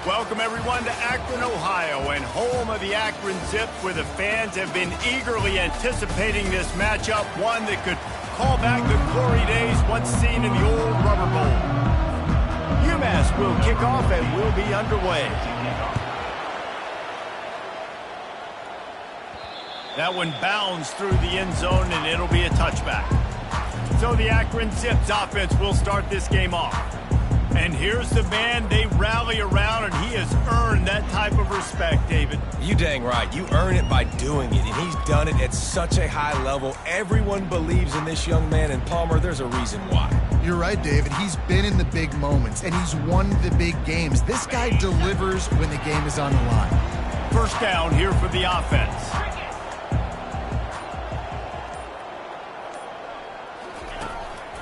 Welcome, everyone, to Akron, Ohio, and home of the Akron Zips, where the fans have been eagerly anticipating this matchup, one that could call back the glory days once seen in the old Rubber Bowl. UMass will kick off and will be underway. That one bounds through the end zone, and it'll be a touchback. So the Akron Zips offense will start this game off. And here's the man they rally around, and he has earned that type of respect, David. You dang right. You earn it by doing it, and he's done it at such a high level. Everyone believes in this young man, and Palmer, there's a reason why. You're right, David. He's been in the big moments, and he's won the big games. This guy delivers when the game is on the line. First down here for the offense.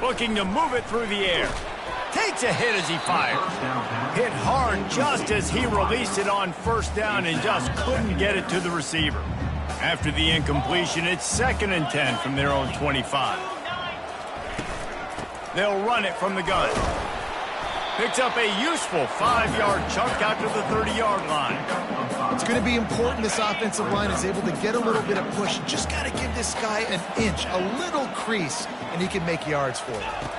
Looking to move it through the air. Takes a hit as he fires. Hit hard just as he released it on first down and just couldn't get it to the receiver. After the incompletion, it's 2nd and 10 from their own 25. They'll run it from the gun. Picks up a useful 5-yard chunk out to the 30-yard line. It's going to be important this offensive line is able to get a little bit of push. Just got to give this guy an inch, a little crease, and he can make yards for it.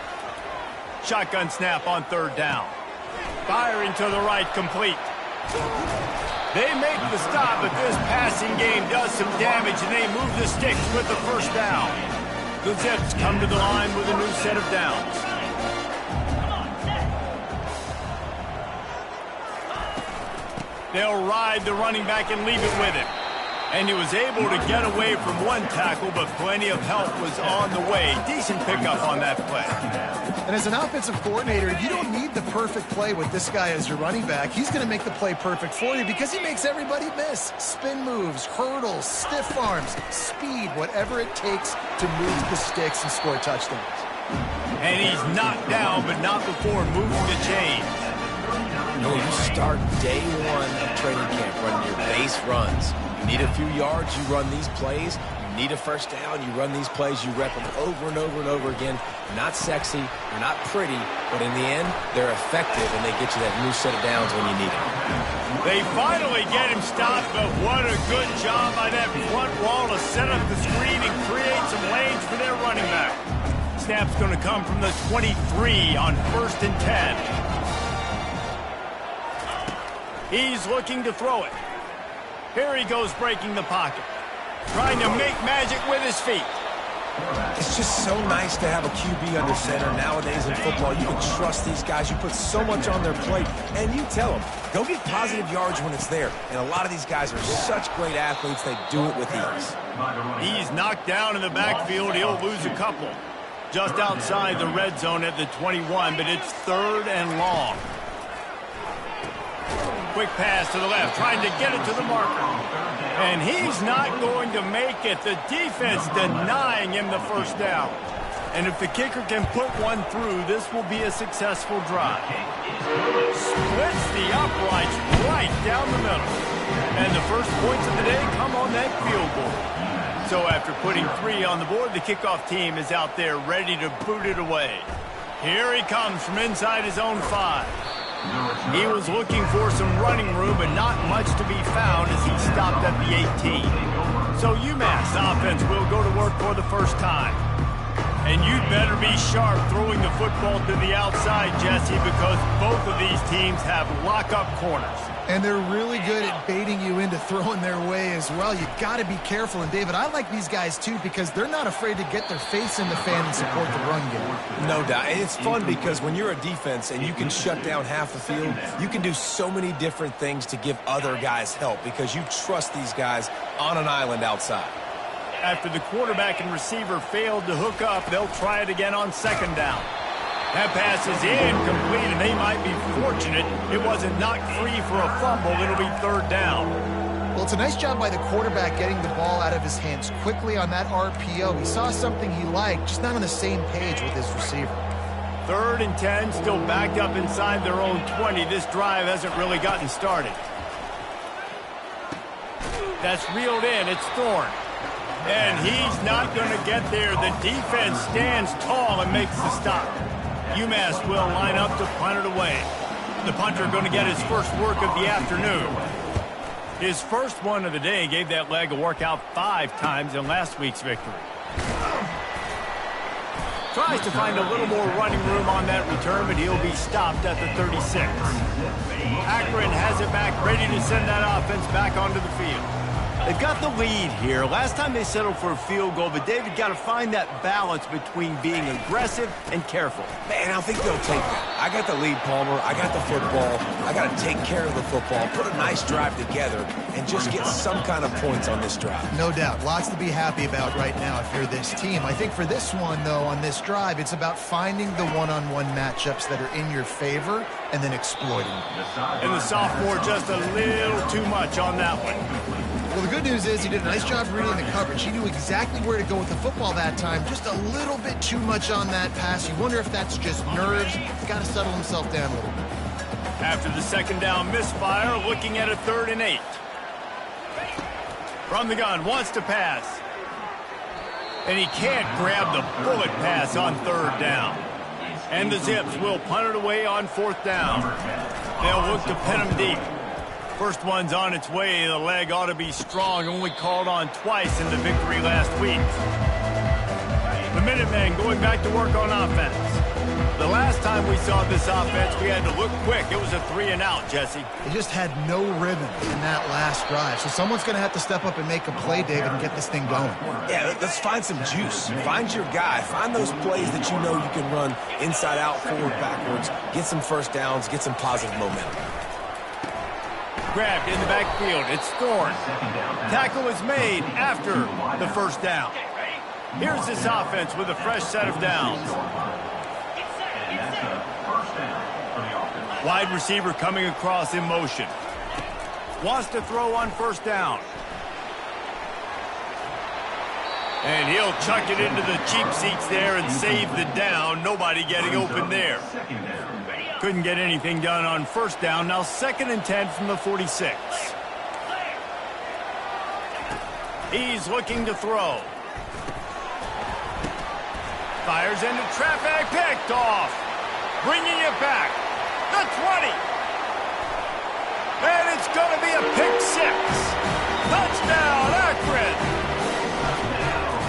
Shotgun snap on 3rd down. Firing to the right, complete. They make the stop, but this passing game does some damage, and they move the sticks with the first down. The Zips come to the line with a new set of downs. They'll ride the running back and leave it with him. And he was able to get away from one tackle, but plenty of help was on the way. Decent pickup on that play. And as an offensive coordinator, you don't need the perfect play with this guy as your running back. He's going to make the play perfect for you because he makes everybody miss. Spin moves, hurdles, stiff arms, speed, whatever it takes to move the sticks and score touchdowns. And he's knocked down, but not before moving the chains. You start day one of training camp running your base runs. You need a few yards, you run these plays. You need a first down, you run these plays. You rep them over and over and over again. They're not sexy, they're not pretty, but in the end, they're effective, and they get you that new set of downs when you need them. They finally get him stopped, but what a good job by that front wall to set up the screen and create some lanes for their running back. Snap's going to come from the 23 on 1st and 10. He's looking to throw it. Here he goes breaking the pocket. Trying to make magic with his feet. It's just so nice to have a QB under center. Nowadays in football, you can trust these guys. You put so much on their plate, and you tell them, go get positive yards when it's there. And a lot of these guys are such great athletes, they do it with ease. He's knocked down in the backfield. He'll lose a couple. Just outside the red zone at the 21, but it's 3rd and long. Quick pass to the left, trying to get it to the marker. And he's not going to make it. The defense denying him the first down. And if the kicker can put one through, this will be a successful drive. Splits the uprights right down the middle. And the first points of the day come on that field goal. So after putting 3 on the board, the kickoff team is out there ready to boot it away. Here he comes from inside his own 5. He was looking for some running room, but not much to be found as he stopped at the 18. So UMass offense will go to work for the first time. And you'd better be sharp throwing the football to the outside, Jesse, because both of these teams have lock-up corners. And they're really good at baiting you into throwing their way as well. You got to be careful. And, David, I like these guys, too, because they're not afraid to get their face in the fan and support the run game. No doubt. And it's fun because when you're a defense and you can shut down half the field, you can do so many different things to give other guys help because you trust these guys on an island outside. After the quarterback and receiver failed to hook up, they'll try it again on 2nd down. That pass is incomplete, and they might be fortunate it wasn't knocked free for a fumble. It'll be 3rd down. Well, it's a nice job by the quarterback getting the ball out of his hands quickly on that RPO. He saw something he liked, just not on the same page with his receiver. 3rd and 10, still backed up inside their own 20. This drive hasn't really gotten started. That's reeled in. It's Thorne. And he's not going to get there. The defense stands tall and makes the stop. UMass will line up to punt it away. The punter going to get his first work of the afternoon. His first one of the day gave that leg a workout 5 times in last week's victory. Tries to find a little more running room on that return, but he'll be stopped at the 36. Akron has it back, ready to send that offense back onto the field. They've got the lead here. Last time they settled for a field goal, but David got to find that balance between being aggressive and careful. Man, I think they'll take that. I got the lead, Palmer. I got the football. I got to take care of the football, put a nice drive together, and just get some kind of points on this drive. No doubt. Lots to be happy about right now if you're this team. I think for this one, though, on this drive, it's about finding the one-on-one matchups that are in your favor and then exploiting them. And the sophomore just a little too much on that one. Well, the good news is he did a nice job reading the coverage. He knew exactly where to go with the football that time. Just a little bit too much on that pass. You wonder if that's just nerves. He's got to settle himself down a little bit. After the second down misfire, looking at a 3rd and 8. From the gun, wants to pass. And he can't grab the bullet pass on 3rd down. And the Zips will punt it away on 4th down. They'll look to pin him deep. First one's on its way. The leg ought to be strong. Only called on twice in the victory last week. The Minutemen going back to work on offense. The last time we saw this offense, we had to look quick. It was a 3-and-out, Jesse. They just had no rhythm in that last drive. So someone's going to have to step up and make a play, David, and get this thing going. Yeah, let's find some juice. Find your guy. Find those plays that you know you can run inside out, forward, backwards. Get some first downs. Get some positive momentum. Grabbed in the backfield. It's Thorne. Tackle is made after the first down. Here's this offense with a fresh set of downs. Wide receiver coming across in motion. Wants to throw on first down. And he'll chuck it into the cheap seats there and save the down. Nobody getting open there. Couldn't get anything done on first down. Now 2nd and 10 from the 46. He's looking to throw. Fires into traffic. Picked off. Bringing it back. The 20. And it's going to be a pick 6. Touchdown, Akron.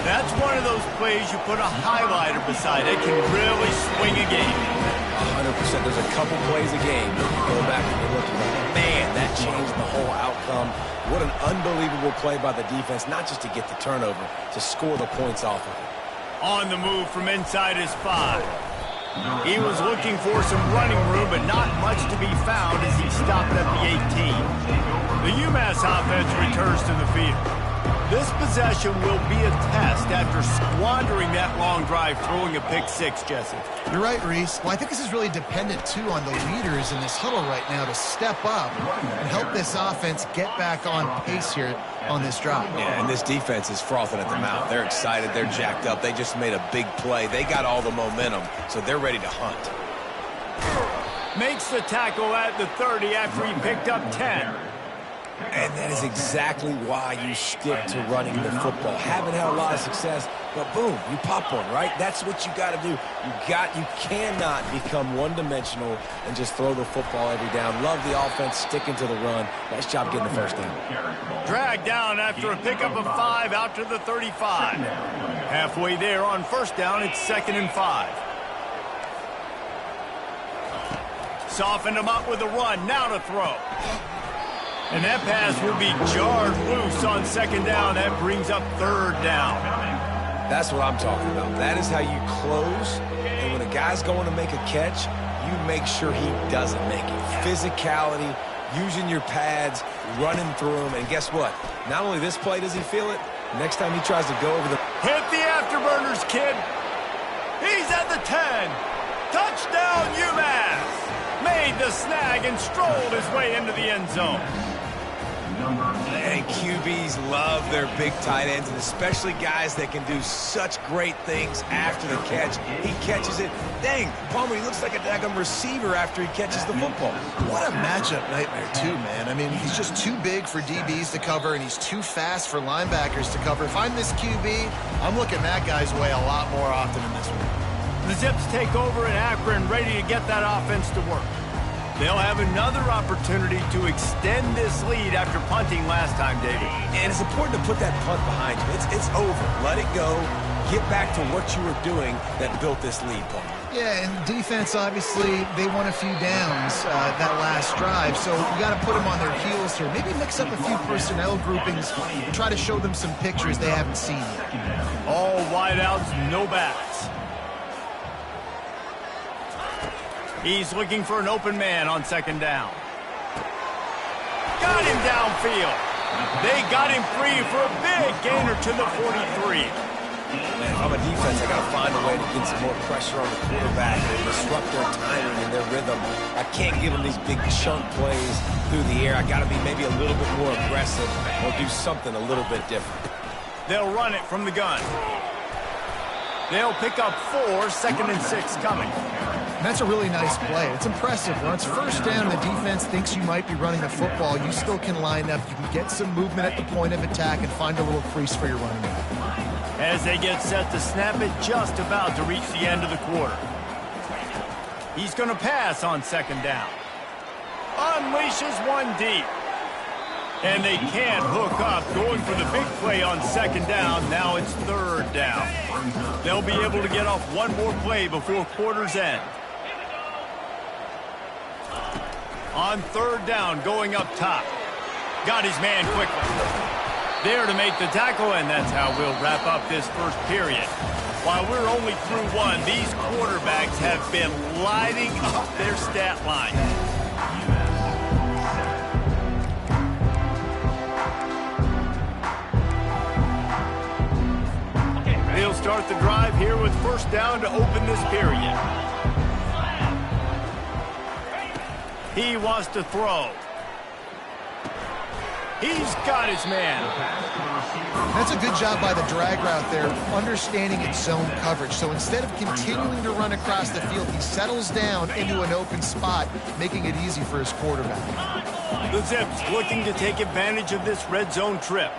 That's one of those plays you put a highlighter beside it. Can really swing a game. 100%. There's a couple plays a game that you go back and you look at, man, that changed the whole outcome. What an unbelievable play by the defense, not just to get the turnover, to score the points off of it. On the move from inside his 5. He was looking for some running room, but not much to be found as he stopped at the 18. The UMass offense returns to the field. This possession will be a test after squandering that long drive, throwing a pick 6, Jesse. You're right, Reese. Well, I think this is really dependent, too, on the leaders in this huddle right now to step up and help this offense get back on pace here on this drive. Yeah, and this defense is frothing at the mouth. They're excited. They're jacked up. They just made a big play. They got all the momentum, so they're ready to hunt. Makes the tackle at the 30 after he picked up 10. And that is exactly why you stick to running the football. Haven't had a lot of success, but boom, you pop one, right? That's what you got to do. You cannot become one-dimensional and just throw the football every down. Love the offense, sticking to the run. Nice job getting the first down. Dragged down after a pickup of 5 out to the 35. Halfway there on first down, it's 2nd and 5. Softened him up with a run, now to throw. And that pass will be jarred loose on 2nd down. That brings up 3rd down. That's what I'm talking about. That is how you close. And when a guy's going to make a catch, you make sure he doesn't make it. Physicality, using your pads, running through them. And guess what? Not only this play does he feel it, next time he tries to go over the... Hit the afterburners, kid. He's at the 10. Touchdown, UMass. Made the snag and strolled his way into the end zone. And QBs love their big tight ends, and especially guys that can do such great things after the catch. He catches it. Dang, Palmer, he looks like a daggum receiver after he catches the football. What a matchup nightmare, too, man. I mean, he's just too big for DBs to cover, and he's too fast for linebackers to cover. If I'm this QB, I'm looking that guy's way a lot more often in this one. The Zips take over in Akron, ready to get that offense to work. They'll have another opportunity to extend this lead after punting last time, David. And it's important to put that punt behind you. It's over. Let it go. Get back to what you were doing that built this lead, Paul. Yeah, and defense, obviously, they won a few downs that last drive, so you got to put them on their heels here. Maybe mix up a few personnel groupings and try to show them some pictures they haven't seen yet. All wideouts, no backs. He's looking for an open man on second down. Got him downfield. They got him free for a big gainer to the 43. Man, if I'm a defense, I got to find a way to get some more pressure on the quarterback and disrupt their timing and their rhythm. I can't give them these big chunk plays through the air. I got to be maybe a little bit more aggressive or do something a little bit different. They'll run it from the gun. They'll pick up 4, 2nd and 6 coming. That's a really nice play. It's impressive. When it's first down, the defense thinks you might be running the football. You still can line up. You can get some movement at the point of attack and find a little crease for your running back. As they get set to snap it, just about to reach the end of the quarter. He's going to pass on second down. Unleashes one deep. And they can't hook up. Going for the big play on second down. Now it's third down. They'll be able to get off one more play before quarter's end. On third down, going up top. Got his man quickly. There to make the tackle, and that's how we'll wrap up this first period. While we're only through one, these quarterbacks have been lighting up their stat line. He'll start the drive here with first down to open this period. He wants to throw. He's got his man. That's a good job by the drag route there, understanding its zone coverage. So instead of continuing to run across the field, he settles down into an open spot, making it easy for his quarterback. The Zips looking to take advantage of this red zone trip.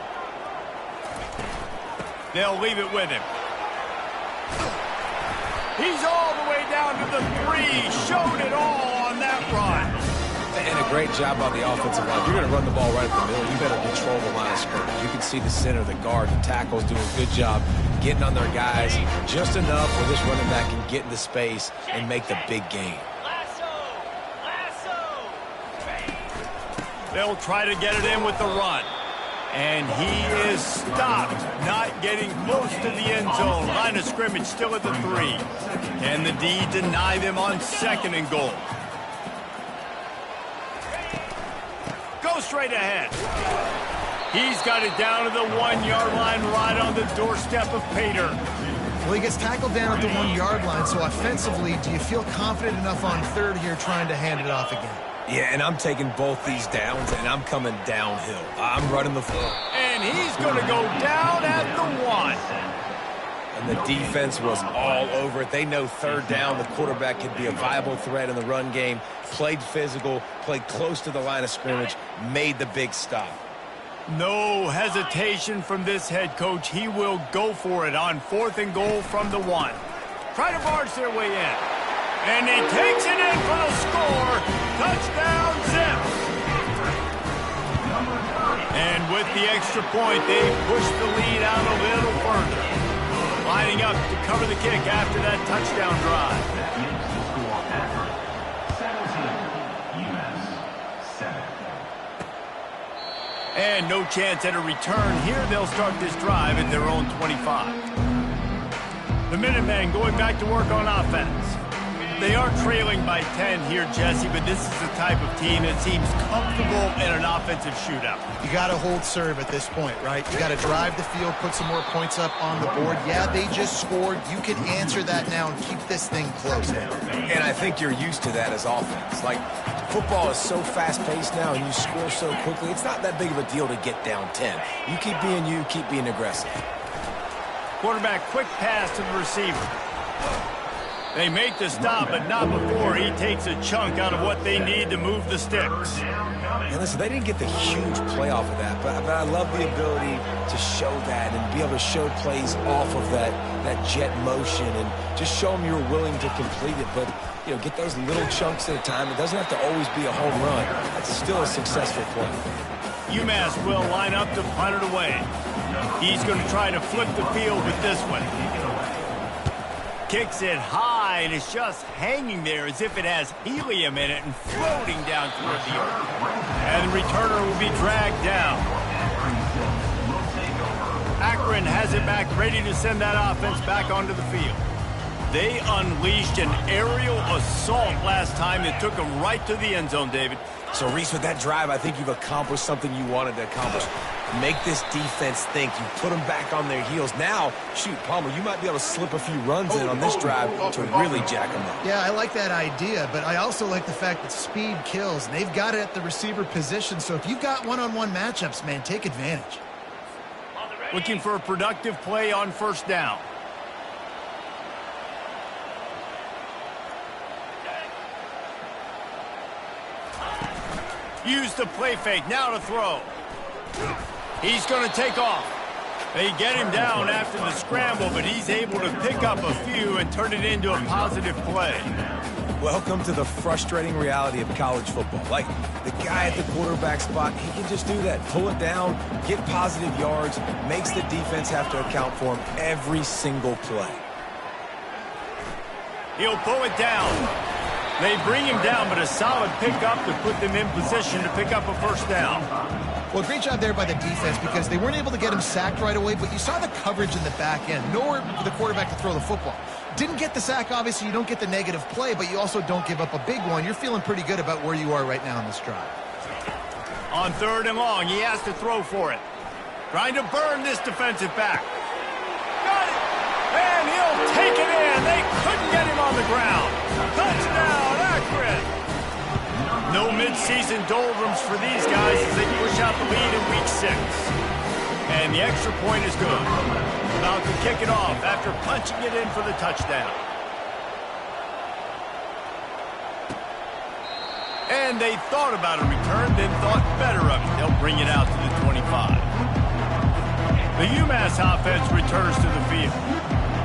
They'll leave it with him. He's all the way down to the 3. Showed it all on that run. And a great job on the offensive line. You're going to run the ball right at the middle. You better control the line of scrimmage. You can see the center, the guard, the tackles doing a good job getting on their guys just enough where this running back can get into space and make the big game. They'll try to get it in with the run. And he is stopped, not getting close to the end zone. Line of scrimmage still at the 3. Can the D deny them on second and goal? Go straight ahead. He's got it down to the 1-yard line right on the doorstep of Pater. Well, he gets tackled down at the 1-yard line, so offensively, do you feel confident enough on third here trying to hand it off again? Yeah, and I'm taking both these downs, and I'm coming downhill. I'm running the floor. And he's going to go down at the 1. And the defense was all over it. They know third down, the quarterback could be a viable threat in the run game. Played physical, played close to the line of scrimmage, made the big stop. No hesitation from this head coach. He will go for it on 4th and goal from the 1. Try to barge their way in. And he takes it in for the score. Touchdown, Zips. And with the extra point, they push the lead out a little further. Lining up to cover the kick after that touchdown drive. And no chance at a return here. They'll start this drive at their own 25. The Minutemen going back to work on offense. They are trailing by 10 here, Jesse, but this is the type of team that seems comfortable in an offensive shootout. You got to hold serve at this point, right? You got to drive the field, put some more points up on the board. Yeah, they just scored. You can answer that now and keep this thing close now. And I think you're used to that as offense. Like, football is so fast-paced now and you score so quickly, it's not that big of a deal to get down 10. You keep being aggressive. Quarterback, quick pass to the receiver. They make the stop, but not before he takes a chunk out of what they need to move the sticks. And listen, they didn't get the huge play off of that, but I love the ability to show that and be able to show plays off of that jet motion and just show them you're willing to complete it. But, you know, get those little chunks at a time. It doesn't have to always be a home run. That's still a successful play. UMass will line up to punt it away. He's going to try to flip the field with this one. Kicks it high, and it's just hanging there as if it has helium in it and floating down toward the earth. And the returner will be dragged down. Akron has it back, ready to send that offense back onto the field. They unleashed an aerial assault last time that took them right to the end zone, David. So, Reese, with that drive, I think you've accomplished something you wanted to accomplish. Make this defense think. You put them back on their heels. Now, shoot, Palmer, you might be able to slip a few runs in on this drive to really jack them up. Yeah, I like that idea, but I also like the fact that speed kills. And they've got it at the receiver position, so if you've got one-on-one matchups, man, take advantage. Looking for a productive play on first down. Use the play fake, now to throw. He's going to take off. They get him down after the scramble, but he's able to pick up a few and turn it into a positive play. Welcome to the frustrating reality of college football. Like, the guy at the quarterback spot, he can just do that. Pull it down, get positive yards, makes the defense have to account for him every single play. He'll pull it down. They bring him down, but a solid pickup to put them in position to pick up a first down. Well, great job there by the defense because they weren't able to get him sacked right away, but you saw the coverage in the back end. Nowhere for the quarterback to throw the football. Didn't get the sack, obviously. You don't get the negative play, but you also don't give up a big one. You're feeling pretty good about where you are right now in this drive. On third and long, he has to throw for it. Trying to burn this defensive back. Got it! And he'll take it in. They couldn't get him on the ground. Touchdown, Akron! No midseason doldrums for these guys as they push out the lead in week 6. And the extra point is good. About to kick it off after punching it in for the touchdown. And they thought about a return, then thought better of it. They'll bring it out to the 25. The UMass offense returns to the field.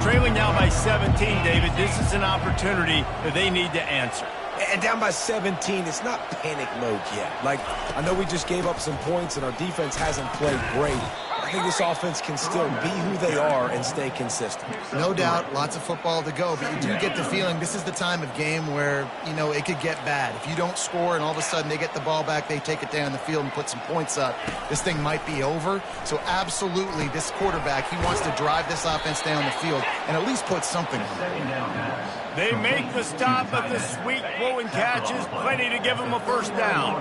Trailing now by 17, David, this is an opportunity that they need to answer. And down by 17, it's not panic mode yet. Like, I know we just gave up some points and our defense hasn't played great. I think this offense can still be who they are and stay consistent. No doubt, lots of football to go, but you do get the feeling this is the time of game where, you know, it could get bad. If you don't score and all of a sudden they get the ball back, they take it down the field and put some points up, this thing might be over. So absolutely, this quarterback, he wants to drive this offense down the field and at least put something on it. They make the stop, but the sweet throwing catch is plenty to give them a first down.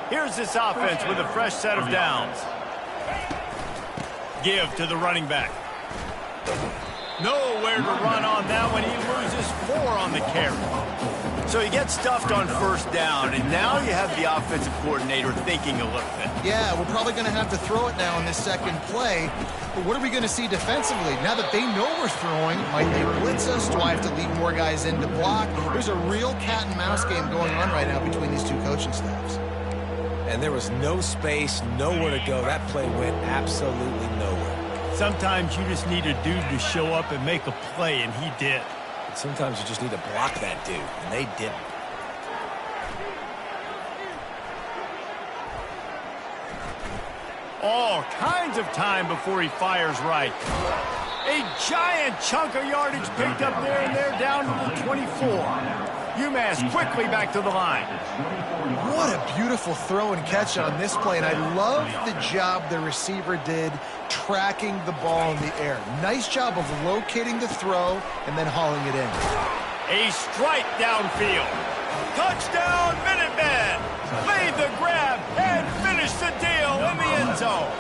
Here's this offense with a fresh set of downs. Give to the running back. Nowhere to run on that one. He loses 4 on the carry. So he gets stuffed on first down, and now you have the offensive coordinator thinking a little bit. Yeah, we're probably going to have to throw it now in this second play. But what are we going to see defensively? Now that they know we're throwing, might they blitz us? Do I have to leave more guys in to block? There's a real cat and mouse game going on right now between these two coaching staffs. And there was no space, nowhere to go. That play went absolutely nowhere. Sometimes you just need a dude to show up and make a play, and he did. And sometimes you just need to block that dude, and they didn't. All kinds of time before he fires right. A giant chunk of yardage picked up there, and they're down to the 24. UMass quickly back to the line. What a beautiful throw and catch on this play, and I love the job the receiver did tracking the ball in the air. Nice job of locating the throw and then hauling it in. A strike downfield. Touchdown, Minutemen! Made the grab and finished the deal in the end zone.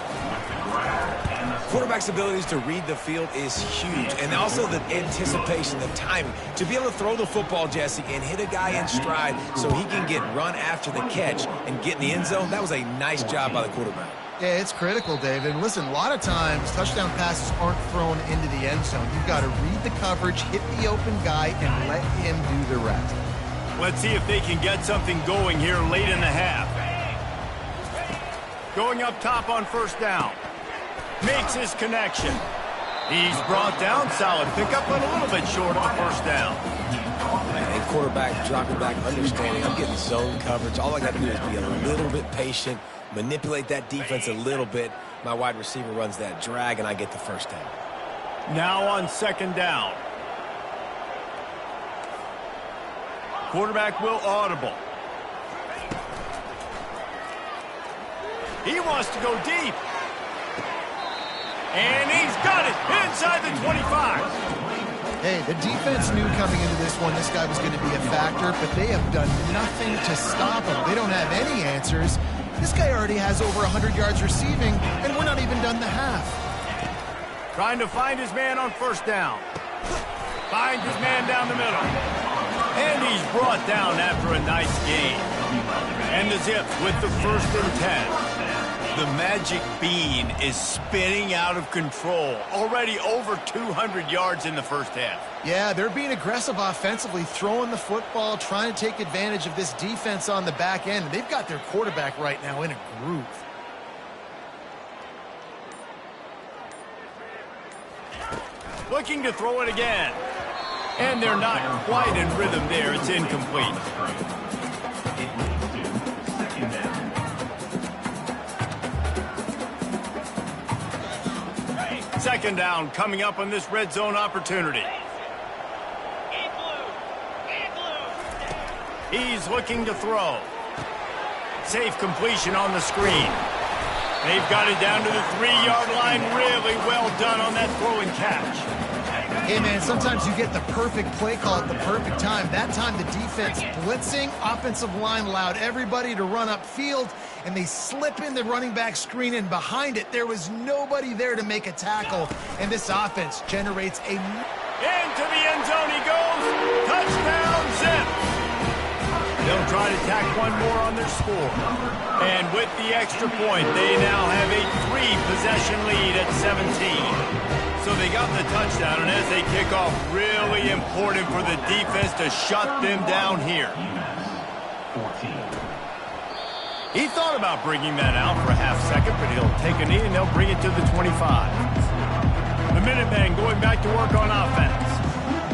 Quarterback's abilities to read the field is huge, and also the anticipation, the timing. To be able to throw the football, Jesse, and hit a guy in stride so he can get run after the catch and get in the end zone, that was a nice job by the quarterback. Yeah, it's critical, David. Listen, a lot of times touchdown passes aren't thrown into the end zone. You've got to read the coverage, hit the open guy, and let him do the rest. Let's see if they can get something going here late in the half. Going up top on first down. Makes his connection. He's brought down. Solid pickup, but a little bit short of the first down. And quarterback dropping back, understanding I'm getting zone coverage. All I got to do is be a little bit patient, manipulate that defense a little bit. My wide receiver runs that drag, and I get the first down. Now on second down. Quarterback will audible. He wants to go deep. And he's got it inside the 25. Hey, the defense knew coming into this one this guy was going to be a factor, but they have done nothing to stop him. They don't have any answers. This guy already has over 100 yards receiving, and we're not even done the half. Trying to find his man on first down. Finds his man down the middle. And he's brought down after a nice gain. And the Zips with the 1st and 10. The magic bean is spinning out of control. Already over 200 yards in the first half. Yeah, they're being aggressive offensively, throwing the football, trying to take advantage of this defense on the back end. They've got their quarterback right now in a groove. Looking to throw it again. And they're not quite in rhythm there. It's incomplete. Second down coming up on this red zone opportunity. He's looking to throw. Safe completion on the screen. They've got it down to the 3-yard line. Really well done on that throw and catch. Hey, man, sometimes you get the perfect play call at the perfect time. That time the defense blitzing, offensive line allowed everybody to run upfield, and they slip in the running back screen, and behind it, there was nobody there to make a tackle, and this offense generates a... Into the end zone he goes. Touchdown, Zip. They'll try to tack one more on their score. And with the extra point, they now have a 3-possession lead at 17. So they got the touchdown, and as they kick off, really important for the defense to shut them down here. He thought about bringing that out for a half second, but he'll take a knee, and they'll bring it to the 25. The Minutemen going back to work on offense.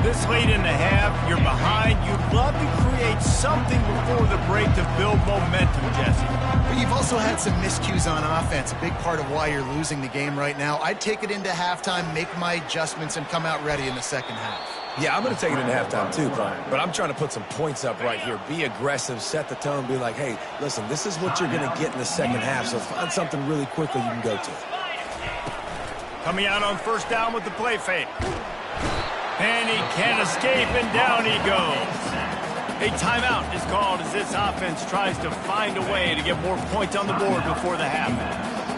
This late in the half, you're behind. You'd love to create something before the break to build momentum, Jesse. But you've also had some miscues on offense, a big part of why you're losing the game right now. I'd take it into halftime, make my adjustments, and come out ready in the second half. Yeah, I'm going to take it into halftime too, Brian. But I'm trying to put some points up right here. Be aggressive, set the tone, be like, hey, listen, this is what you're going to get in the second half, so find something really quickly you can go to. Coming out on first down with the play fake. And he can't escape, and down he goes. A timeout is called as this offense tries to find a way to get more points on the board before the half.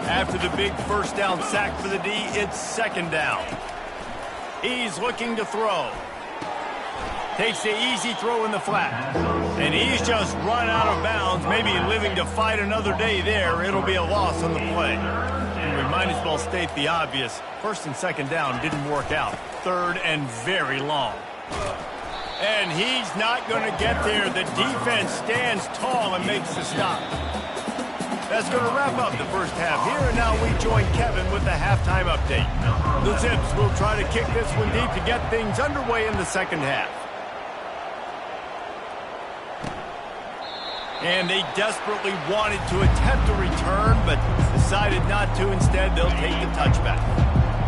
After the big first down sack for the D, it's second down. He's looking to throw. Takes the easy throw in the flat. And he's just run out of bounds, maybe living to fight another day there. It'll be a loss on the play. And we might as well state the obvious. First and second down didn't work out. Third and very long. And he's not going to get there. The defense stands tall and makes the stop. That's going to wrap up the first half here, and now we join Kevin with the halftime update. The Zips will try to kick this one deep to get things underway in the second half. And they desperately wanted to attempt a return, but decided not to. Instead, they'll take the touchback.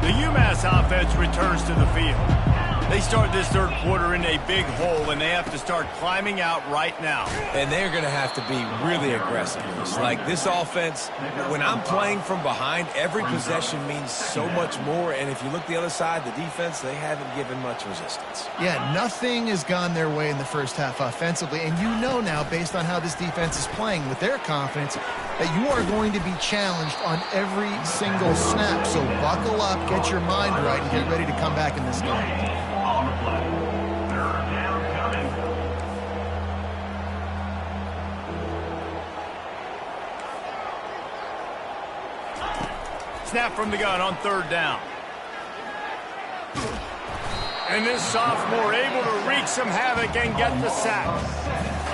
The UMass offense returns to the field. They start this third quarter in a big hole, and they have to start climbing out right now. And they're going to have to be really aggressive. Like this offense, when I'm playing from behind, every possession means so much more. And if you look the other side, the defense, they haven't given much resistance. Yeah, nothing has gone their way in the first half offensively. And you know now, based on how this defense is playing with their confidence, that you are going to be challenged on every single snap. So buckle up, get your mind right, and get ready to come back in this game. Snap from the gun on third down. And this sophomore able to wreak some havoc and get the sack.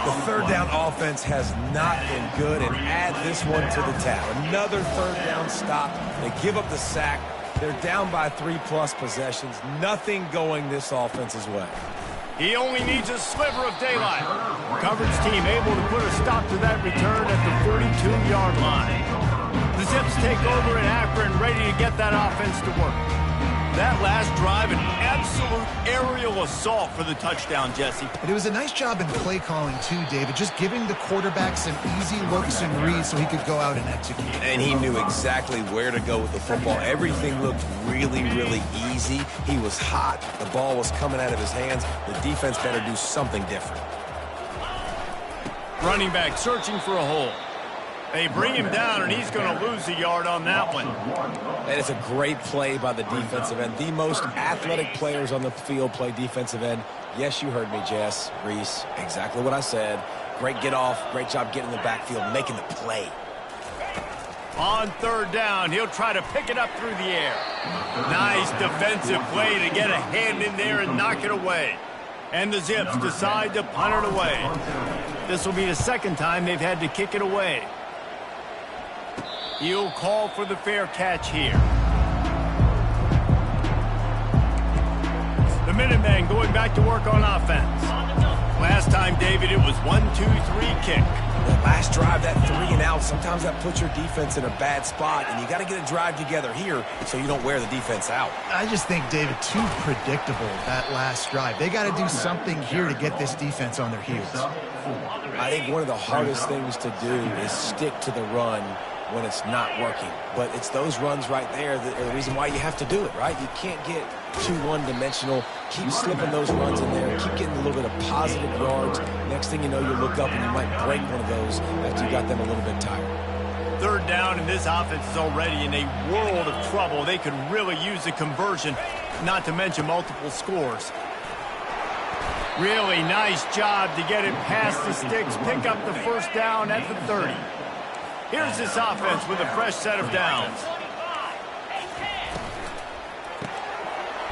The third down offense has not been good, and add this one to the tab. Another third down stop. They give up the sack. They're down by 3+ possessions. Nothing going this offense's way. He only needs a sliver of daylight. Coverage team able to put a stop to that return at the 32-yard line. The Zips take over in Akron, ready to get that offense to work. That last drive, an absolute aerial assault for the touchdown, Jesse. And it was a nice job in play calling, too, David, just giving the quarterback some easy looks and reads so he could go out and execute. And he knew exactly where to go with the football. Everything looked really, really easy. He was hot. The ball was coming out of his hands. The defense better do something different. Running back searching for a hole. They bring him down, and he's going to lose a yard on that one. And it's a great play by the defensive end. The most athletic players on the field play defensive end. Yes, you heard me, Jess, Reese. Exactly what I said. Great get off. Great job getting in the backfield, making the play. On third down, he'll try to pick it up through the air. Nice defensive play to get a hand in there and knock it away. And the Zips decide to punt it away. This will be the second time they've had to kick it away. He'll call for the fair catch here. The Minutemen going back to work on offense. Last time, David, it was 1-2-3 kick. That last drive, that 3 and out, sometimes that puts your defense in a bad spot, and you got to get a drive together here so you don't wear the defense out. I just think, David, too predictable, that last drive. They got to do something here to get this defense on their heels. I think one of the hardest things to do is stick to the run when it's not working. But it's those runs right there that are the reason why you have to do it, right? You can't get too one-dimensional. Keep slipping those runs in there. Keep getting a little bit of positive yards. Next thing you know, you look up and you might break one of those after you got them a little bit tired. Third down, and this offense is already in a world of trouble. They could really use a conversion, not to mention multiple scores. Really nice job to get it past the sticks, pick up the first down at the 30. Here's this offense with a fresh set of downs.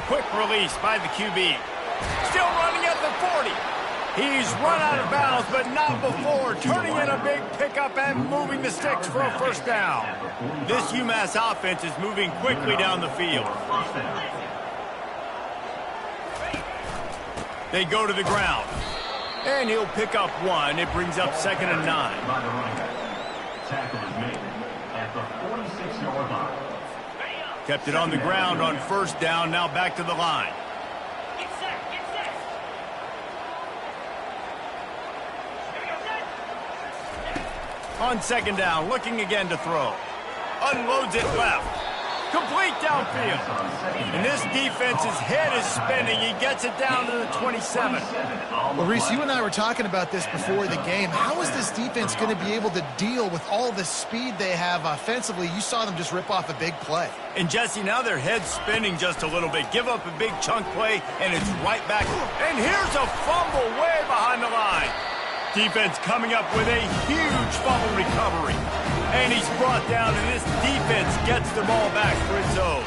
Quick release by the QB. Still running at the 40. He's run out of bounds, but not before turning in a big pickup and moving the sticks for a first down. This UMass offense is moving quickly down the field. They go to the ground. And he'll pick up one. It brings up 2nd and 9. Tackle is made at the 46-yard line. Kept it on the ground on first down. Now back to the line. Get set, get set. On 2nd down, looking again to throw. Unloads it left. Complete downfield. And this defense's head is spinning. He gets it down to the 27. Well, Reese, you and I were talking about this before the game. How is this defense going to be able to deal with all the speed they have offensively? You saw them just rip off a big play. And, Jesse, now their head's spinning just a little bit. Give up a big chunk play, and it's right back. And here's a fumble way behind the line. Defense coming up with a huge fumble recovery. And he's brought down, and this defense gets the ball back for its own.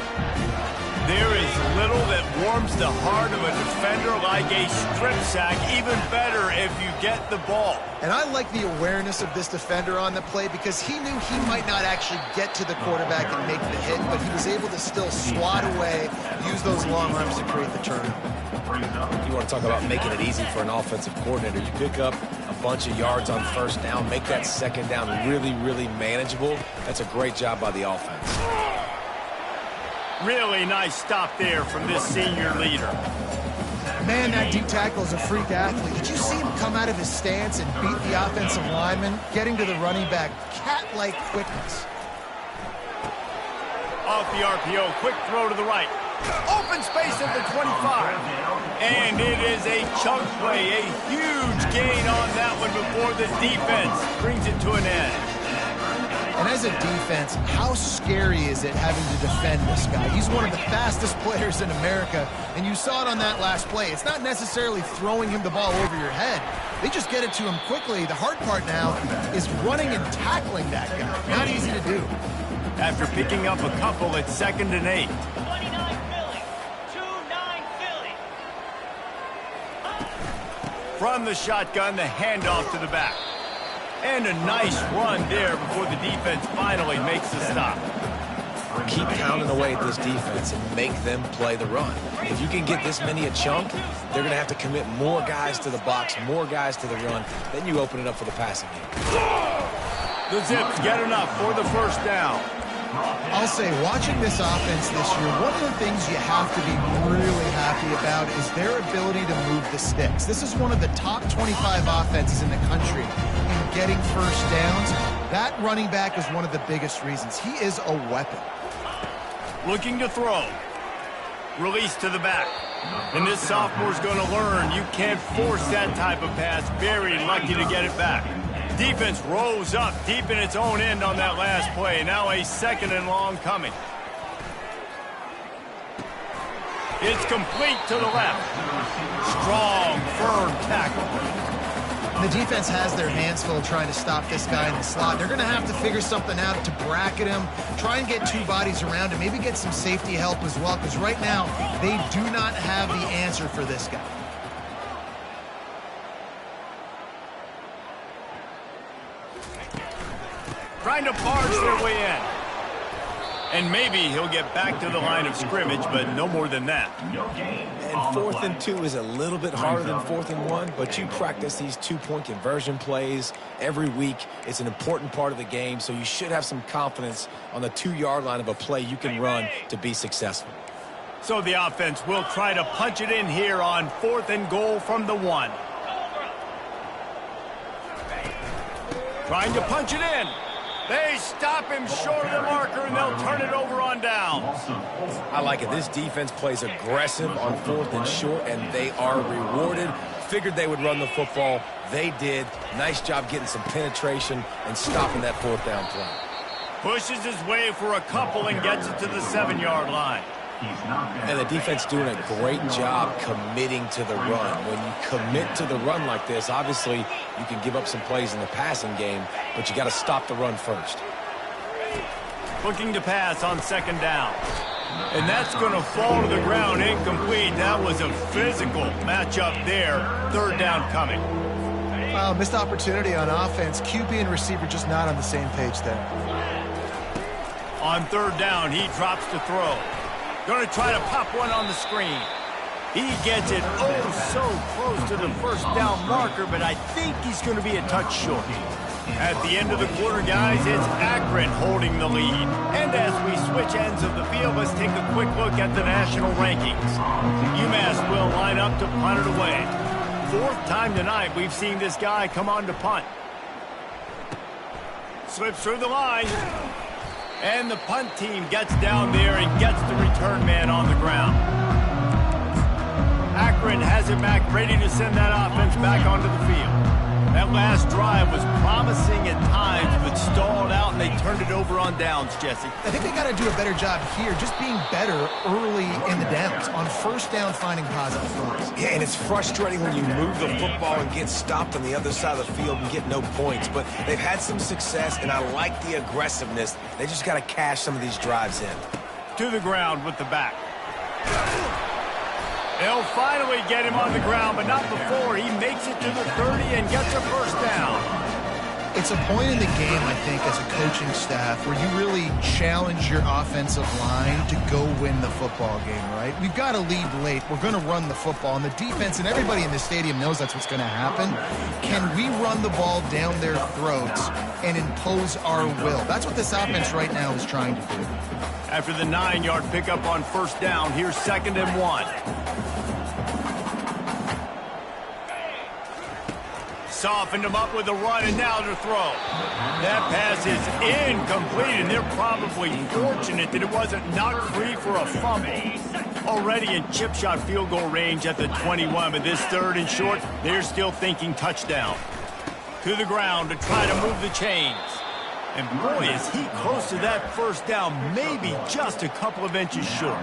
There is little that warms the heart of a defender like a strip sack. Even better if you get the ball. And I like the awareness of this defender on the play because he knew he might not actually get to the quarterback and make the hit, but he was able to still swat away, use those long arms to create the turnover. You want to talk about making it easy for an offensive coordinator. You pick up a bunch of yards on first down, make that 2nd down really, really manageable. That's a great job by the offense. Really nice stop there from this senior leader. Man, that D tackle is a freak athlete. Did you see him come out of his stance and beat the offensive lineman, getting to the running back? Cat-like quickness. Off the RPO, quick throw to the right. Open space at the 25. And it is a chunk play, a huge gain on that one before the defense brings it to an end. And as a defense, how scary is it having to defend this guy? He's one of the fastest players in America, and you saw it on that last play. It's not necessarily throwing him the ball over your head. They just get it to him quickly. The hard part now is running and tackling that guy. Not easy to do. After picking up a couple, it's 2nd and 8. 29 Philly. 2-9 Philly. From the shotgun, the handoff to the back. And a nice run there before the defense finally makes the stop. Keep pounding away at this defense and make them play the run. If you can get this many a chunk, they're going to have to commit more guys to the box, more guys to the run. Then you open it up for the passing game. The Zips get enough for the first down. I'll say, watching this offense this year, one of the things you have to be really happy about is their ability to move the sticks. This is one of the top 25 offenses in the country in getting first downs. That running back is one of the biggest reasons. He is a weapon. Looking to throw. Release to the back. And this sophomore's going to learn you can't force that type of pass. Very lucky to get it back. Defense rose up deep in its own end on that last play. Now a 2nd and long coming. It's complete to the left. Strong, firm tackle. The defense has their hands full trying to stop this guy in the slot. They're going to have to figure something out to bracket him, try and get 2 bodies around him, maybe get some safety help as well, because right now they do not have the answer for this guy. Trying to barge their way in. And maybe he'll get back to the line of scrimmage, but no more than that. And 4th and 2 is a little bit harder than 4th and 1, but you practice these 2-point conversion plays every week. It's an important part of the game, so you should have some confidence on the 2-yard line of a play you can run to be successful. So the offense will try to punch it in here on 4th and goal from the 1. Trying to punch it in. They stop him short of the marker, and they'll turn it over on downs. I like it. This defense plays aggressive on 4th and short, and they are rewarded. Figured they would run the football. They did. Nice job getting some penetration and stopping that 4th down play. Pushes his way for a couple and gets it to the 7-yard line. And the defense doing a great job committing to the run. When you commit to the run like this, obviously you can give up some plays in the passing game, but you got to stop the run first. Looking to pass on 2nd down. And that's going to fall to the ground incomplete. That was a physical matchup there. 3rd down coming. Missed opportunity on offense. QB and receiver just not on the same page there. On 3rd down, he drops to throw. Going to try to pop one on the screen. He gets it so close to the 1st down marker, but I think he's going to be a touch short. At the end of the quarter, guys, it's Akron holding the lead. And as we switch ends of the field, let's take a quick look at the national rankings. UMass will line up to punt it away. 4th time tonight we've seen this guy come on to punt. Slips through the line. And the punt team gets down there and gets the return man on the ground. Akron has it back, ready to send that offense back onto the field. That last drive was promising at times, but stalled out, and they turned it over on downs, Jesse. I think they got to do a better job here, just being better early in the downs. On 1st down, finding positive throws. Yeah, and it's frustrating when you move the football and get stopped on the other side of the field and get no points. But they've had some success, and I like the aggressiveness. They just got to cash some of these drives in. To the ground with the back. They'll finally get him on the ground, but not before he makes it to the 30 and gets a 1st down. It's a point in the game, I think, as a coaching staff, where you really challenge your offensive line to go win the football game, right? We've got to lead late. We're going to run the football, and the defense and everybody in the stadium knows that's what's going to happen. Can we run the ball down their throats and impose our will? That's what this offense right now is trying to do. After the 9-yard pickup on 1st down, here's 2nd and 1. Softened him up with a run, and now to throw. That pass is incomplete, and they're probably fortunate that it wasn't knocked free for a fumble. Already in chip shot field goal range at the 21, but this 3rd and short, they're still thinking touchdown. To the ground to try to move the chains. And boy, is he close to that 1st down, maybe just a couple of inches short.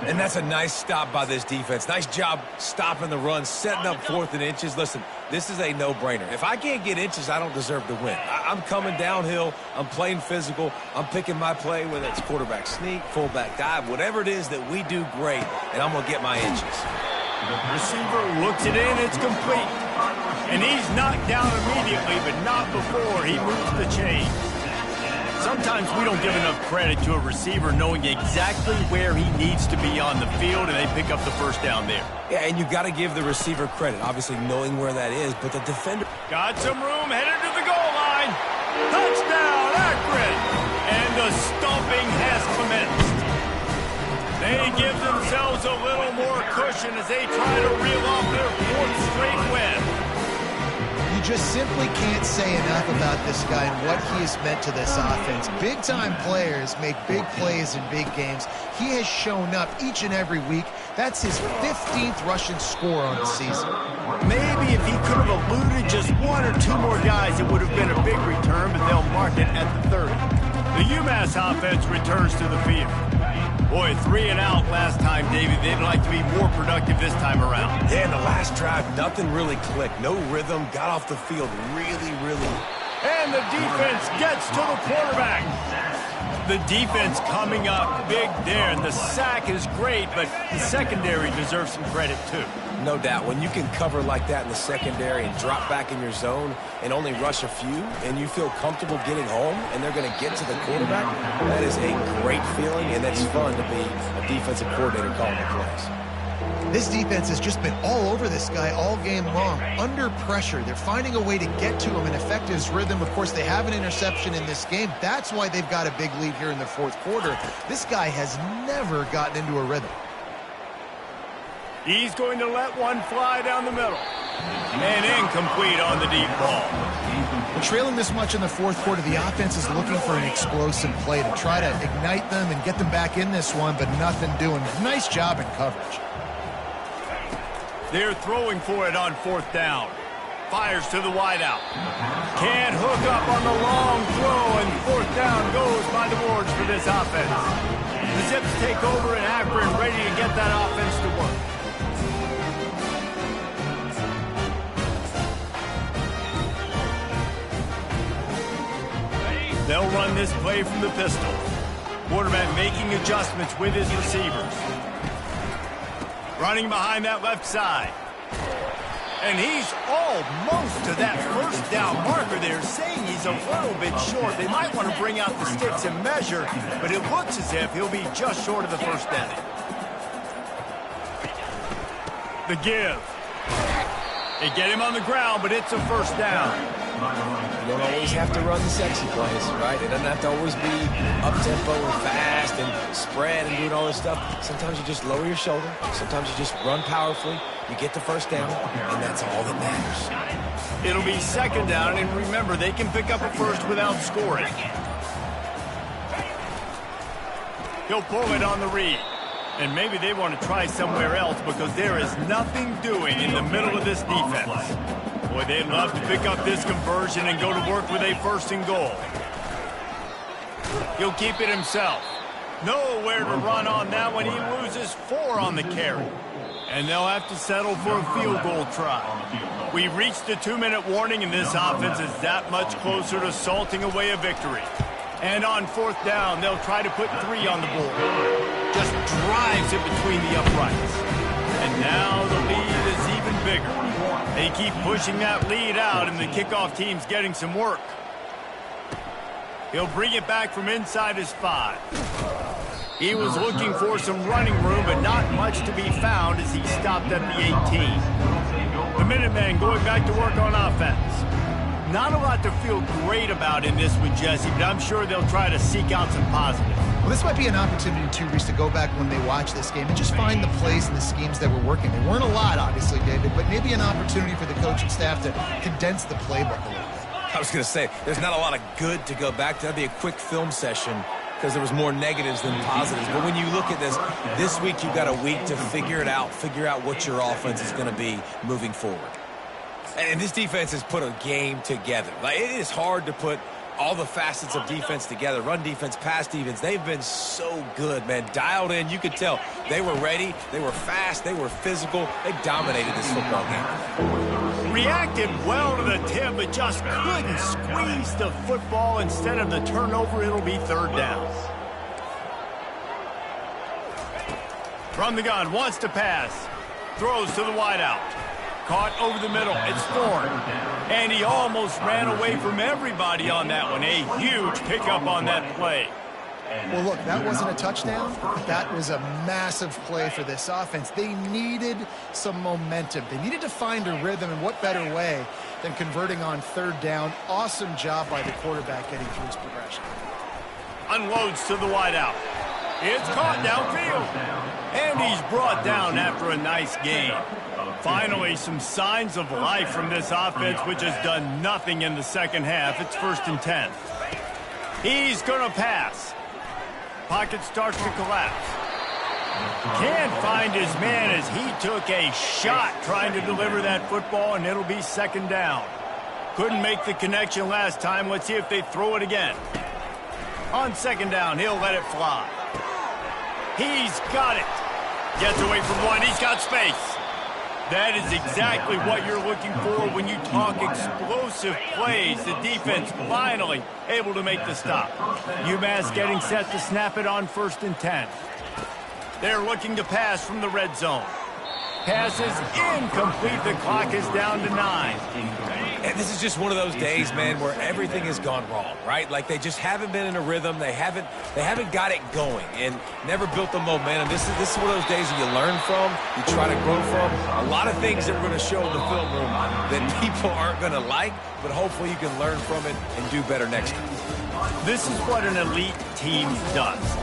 And that's a nice stop by this defense. Nice job stopping the run, setting up 4th and inches. Listen, this is a no-brainer. If I can't get inches, I don't deserve to win. I'm coming downhill. I'm playing physical. I'm picking my play, whether it's quarterback sneak, fullback dive, whatever it is that we do great, and I'm going to get my inches. Receiver looks it in, it's complete. And he's knocked down immediately, but not before he moves the chain. Sometimes we don't give enough credit to a receiver knowing exactly where he needs to be on the field, and they pick up the first down there. Yeah, and you've got to give the receiver credit, obviously knowing where that is, but the defender... Got some room, headed to the goal line. Touchdown, Akron! And the stomping has commenced. They give themselves a little more cushion as they try to reel off their fourth straight win. You just simply can't say enough about this guy and what he has meant to this offense. Big-time players make big plays in big games. He has shown up each and every week. That's his 15th rushing score on the season. Maybe if he could have eluded just one or two more guys, it would have been a big return, but they'll mark it at the 30. The UMass offense returns to the field. Boy, 3 and out last time, David. They'd like to be more productive this time around. Yeah, in the last drive, nothing really clicked. No rhythm, got off the field really. And the defense gets to the quarterback. The defense coming up big there, and the sack is great, but the secondary deserves some credit too. No doubt. When you can cover like that in the secondary and drop back in your zone and only rush a few, and you feel comfortable getting home, and they're going to get to the quarterback, that is a great feeling, and it's fun to be a defensive coordinator calling the plays. This defense has just been all over this guy all game long. Under pressure, they're finding a way to get to him and affect his rhythm. Of course, they have an interception in this game. That's why they've got a big lead here in the fourth quarter. This guy has never gotten into a rhythm. He's going to let one fly down the middle. And incomplete on the deep ball. Trailing this much in the fourth quarter, the offense is looking for an explosive play to try to ignite them and get them back in this one, but nothing doing. Nice job in coverage. They're throwing for it on fourth down. Fires to the wideout. Can't hook up on the long throw, and fourth down goes by the boards for this offense. The Zips take over in Akron, ready to get that offense to work. They'll run this play from the pistol. Quarterback making adjustments with his receivers. Running behind that left side. And he's almost to that first down marker there, saying he's a little bit short. They might want to bring out the sticks and measure, but it looks as if he'll be just short of the first down. The give. They get him on the ground, but it's a first down. You don't always have to run the sexy plays, right? It doesn't have to always be up-tempo and fast and spread and doing all this stuff. Sometimes you just lower your shoulder. Sometimes you just run powerfully. You get the first down, and that's all that matters. It'll be second down, and remember, they can pick up a first without scoring. He'll pull it on the read. And maybe they want to try somewhere else because there is nothing doing in the middle of this defense. Boy, they'd love to pick up this conversion and go to work with a first and goal. He'll keep it himself. Nowhere to run on that one. He loses 4 on the carry. And they'll have to settle for a field goal try. We've reached the 2-minute warning, and this offense is that much closer to salting away a victory. And on fourth down, they'll try to put 3 on the board. Just drives it between the uprights. And now the lead is even bigger. They keep pushing that lead out, and the kickoff team's getting some work. He'll bring it back from inside his 5. He was looking for some running room, but not much to be found as he stopped at the 18. The Minutemen going back to work on offense. Not a lot to feel great about in this one, Jesse, but I'm sure they'll try to seek out some positives. Well, this might be an opportunity, too, Reese, to go back when they watch this game and just find the plays and the schemes that were working. They weren't a lot, obviously, David, but maybe an opportunity for the coaching staff to condense the playbook a little bit. I was going to say, there's not a lot of good to go back to. That'd be a quick film session because there was more negatives than positives. But when you look at this week you've got a week to figure it out, figure out what your offense is going to be moving forward. And this defense has put a game together. Like, it is hard to put all the facets of defense together. Run defense, pass defense. They've been so good, man. Dialed in. You could tell they were ready. They were fast. They were physical. They dominated this football game. Reacted well to the tip, but just couldn't squeeze the football. Instead of the turnover, it'll be third down. From the gun, wants to pass. throws to the wideout. Caught over the middle. It's Thorne. And he almost ran away from everybody on that one. A huge pickup on that play. Well, look, that wasn't a touchdown, but that was a massive play for this offense. They needed some momentum. They needed to find a rhythm, and what better way than converting on third down. Awesome job by the quarterback getting through his progression. Unloads to the wideout. It's caught downfield. And he's brought down after a nice gain. Finally, some signs of life from this offense, which has done nothing in the second half. It's 1st and 10. He's going to pass. Pocket starts to collapse. Can't find his man as he took a shot trying to deliver that football, and it'll be 2nd down. Couldn't make the connection last time. Let's see if they throw it again. On 2nd down, he'll let it fly. He's got it. Gets away from one. He's got space. That is exactly what you're looking for when you talk explosive plays. The defense finally able to make the stop. UMass getting set to snap it on 1st and 10. They're looking to pass from the red zone. Pass is incomplete. The clock is down to 9. And this is just one of those days, man, where everything has gone wrong, right? Like they just haven't been in a rhythm. They haven't got it going and never built the momentum. This is one of those days that you learn from, you try to grow from. A lot of things that we're going to show in the film room that people aren't going to like, but hopefully you can learn from it and do better next time. This is what an elite team does.